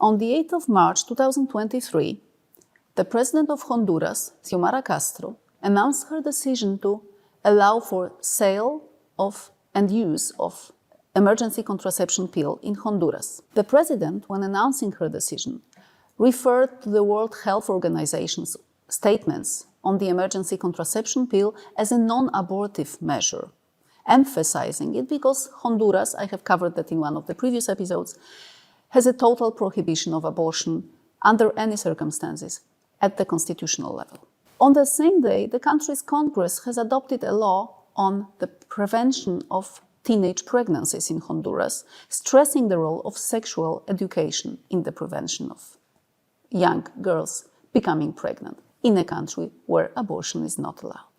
On the 8th of March 2023, the president of Honduras, Xiomara Castro, announced her decision to allow for sale of and use of emergency contraception pill in Honduras. The president, when announcing her decision, referred to the World Health Organization's statements on the emergency contraception pill as a non-abortive measure, emphasizing it because Honduras, I have covered that in one of the previous episodes, has a total prohibition of abortion under any circumstances at the constitutional level. On the same day, the country's Congress has adopted a law on the prevention of teenage pregnancies in Honduras, stressing the role of sexual education in the prevention of young girls becoming pregnant in a country where abortion is not allowed.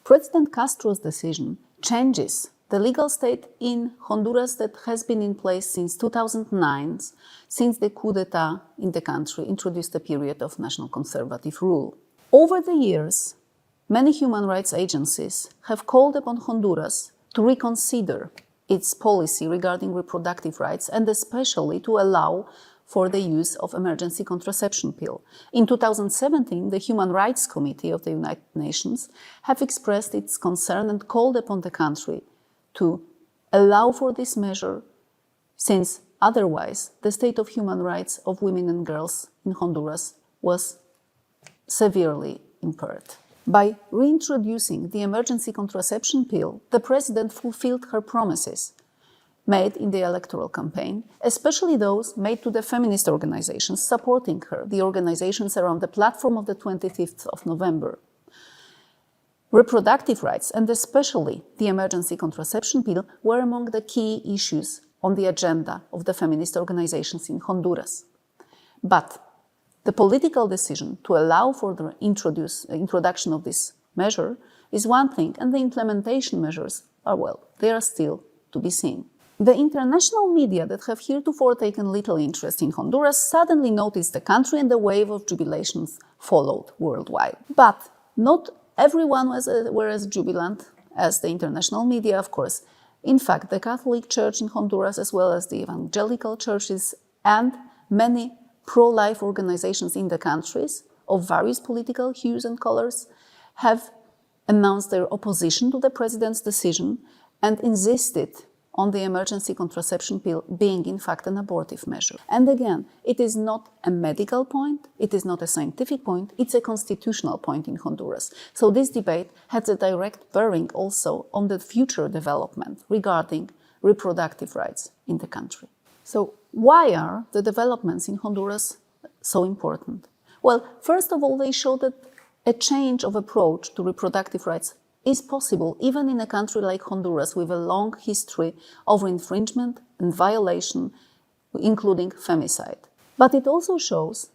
President Castro's decision changes the legal state in Honduras that has been in place since 2009, since the coup d'etat in the country introduced a period of national conservative rule. Over the years, many human rights agencies have called upon Honduras to reconsider its policy regarding reproductive rights and especially to allow for the use of emergency contraception pill. In 2017, the Human Rights Committee of the United Nations have expressed its concern and called upon the country to allow for this measure, since otherwise the state of human rights of women and girls in Honduras was severely impaired. By reintroducing the emergency contraception pill, the president fulfilled her promises made in the electoral campaign, especially those made to the feminist organizations supporting her, the organizations around the platform of the 25th of November. Reproductive rights, and especially the emergency contraception pill, were among the key issues on the agenda of the feminist organizations in Honduras. But the political decision to allow for the introduction of this measure is one thing, and the implementation measures are, well, they are still to be seen. The international media that have heretofore taken little interest in Honduras suddenly noticed the country, and the wave of jubilations followed worldwide. But not everyone were as jubilant as the international media, of course. In fact, the Catholic Church in Honduras, as well as the evangelical churches and many pro-life organizations in the countries of various political hues and colors, have announced their opposition to the president's decision and insisted on the emergency contraception pill being in fact an abortive measure. And again, it is not a medical point, it is not a scientific point, it's a constitutional point in Honduras. So this debate has a direct bearing also on the future development regarding reproductive rights in the country. So why are the developments in Honduras so important? Well, first of all, they show that a change of approach to reproductive rights is possible even in a country like Honduras with a long history of infringement and violation, including femicide. But it also shows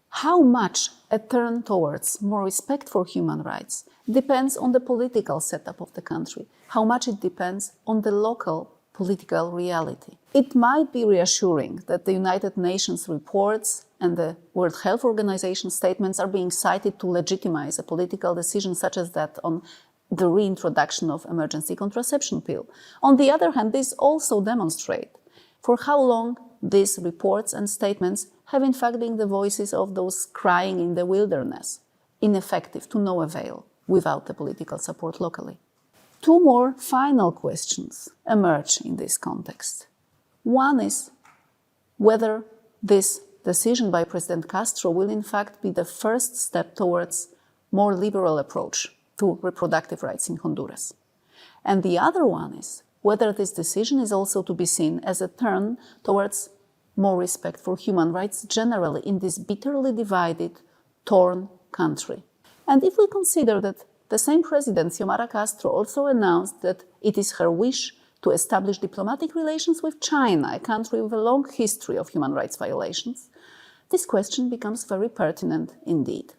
how much a turn towards more respect for human rights depends on the political setup of the country, how much it depends on the local political reality. It might be reassuring that the United Nations reports and the World Health Organization statements are being cited to legitimize a political decision such as that on the reintroduction of emergency contraception pill. On the other hand, this also demonstrate for how long these reports and statements have in fact been the voices of those crying in the wilderness, ineffective, to no avail, without the political support locally. Two more final questions emerge in this context. One is whether this decision by President Castro will in fact be the first step towards more liberal approach to reproductive rights in Honduras. And the other one is whether this decision is also to be seen as a turn towards more respect for human rights generally in this bitterly divided, torn country. And if we consider that the same president, Xiomara Castro, also announced that it is her wish to establish diplomatic relations with China, a country with a long history of human rights violations, this question becomes very pertinent indeed.